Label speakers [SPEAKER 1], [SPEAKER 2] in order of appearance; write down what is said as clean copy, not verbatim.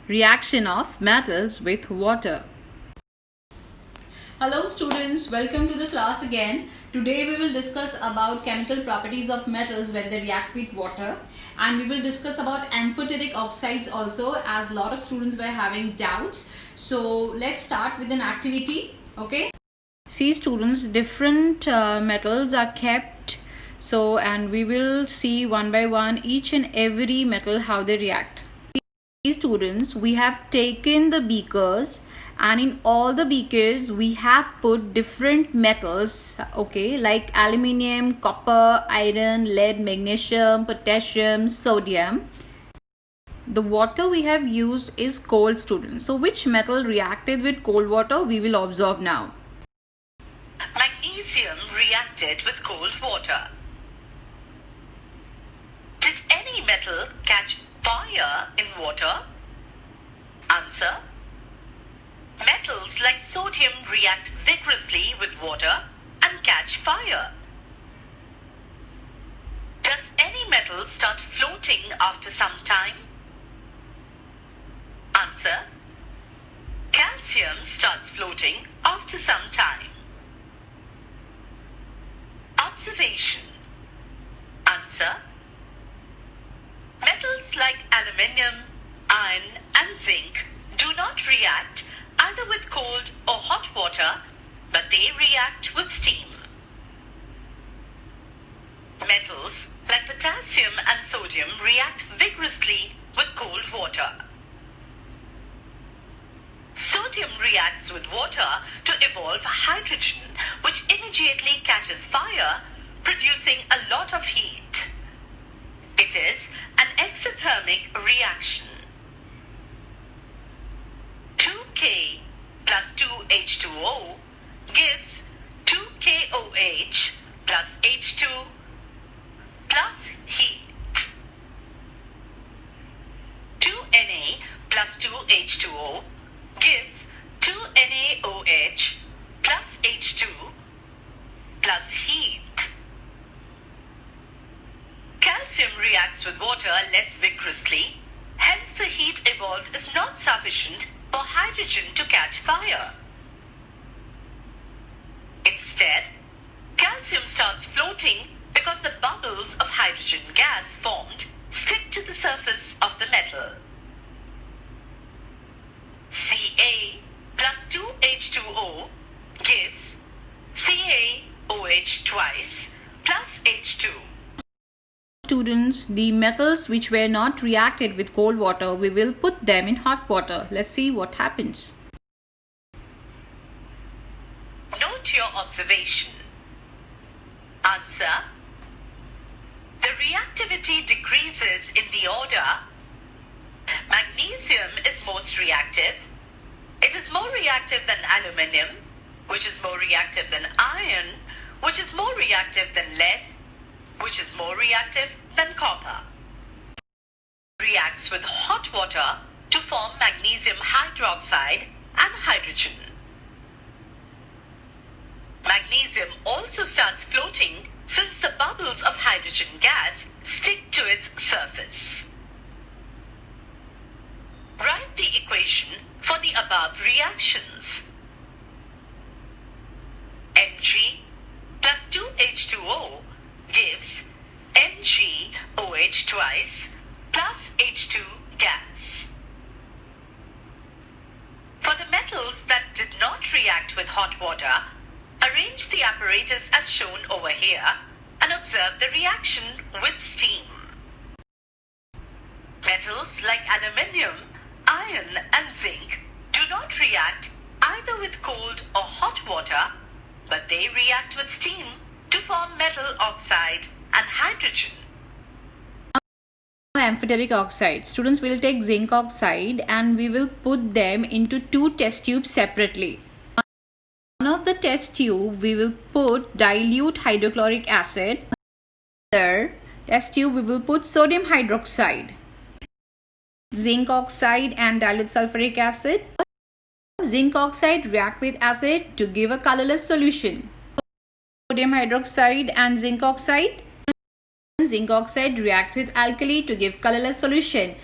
[SPEAKER 1] reaction of metals with water. Hello students, welcome to the class again. Today we will discuss about chemical properties of metals when they react with water, and we will discuss about amphoteric oxides also, as a lot of students were having doubts. So let's start with an activity. Okay, see students, different metals are kept, and we will see one by one each and every metal how they react. See students, we have taken the beakers, and in all the beakers we have put different metals, okay, like aluminium, copper, iron, lead, magnesium, potassium, sodium. The water we have used is cold, students. So which metal reacted with cold water we will observe now.
[SPEAKER 2] Magnesium reacted with cold water. Did any metal catch fire in water? Answer: metals like sodium react vigorously with water and catch fire. Does any metal start floating after some time? Answer: calcium starts floating after some time. Observation. Answer: metals like aluminium, iron and zinc do not react either with cold or hot water, but they react with steam. Metals like potassium and sodium react vigorously with cold water. Sodium reacts with water to evolve hydrogen, which immediately catches fire, producing a lot of heat. It is an exothermic reaction. 2K plus 2H2O gives 2KOH plus H2 plus heat. 2Na plus 2H2O gives 2NaOH plus H2 plus heat. Calcium reacts with water less vigorously, hence the heat evolved is not sufficient for hydrogen to catch fire. Instead, calcium starts floating because the bubbles of hydrogen gas formed stick to the surface of the metal. Ca plus 2H2O gives CaOH twice plus H2.
[SPEAKER 1] Students, the metals which were not reacted with cold water, we will put them in hot water. Let's see what happens.
[SPEAKER 2] Note your observation. Answer: the reactivity decreases in the order. Magnesium is most reactive. It is more reactive than aluminium, which is more reactive than iron, which is more reactive than lead, which is more reactive than copper. Reacts with hot water to form magnesium hydroxide and hydrogen. Magnesium also starts floating since the bubbles of hydrogen gas stick to its surface. Write the equation for the above reactions. Mg plus 2H2O gives MgOH twice plus H2 gas. For the metals that did not react with hot water, arrange the apparatus as shown over here and observe the reaction with steam. Metals like aluminium, iron and zinc do not react either with cold or hot water, but they react with steam to form metal oxide and hydrogen.
[SPEAKER 1] Amphoteric oxides. Students, will take zinc oxide and we will put them into two test tubes separately. One of the test tube we will put dilute hydrochloric acid. Other test tube we will put sodium hydroxide. Zinc oxide and dilute sulfuric acid. Zinc oxide react with acid to give a colorless solution. Sodium hydroxide and zinc oxide. Zinc oxide reacts with alkali to give colorless solution.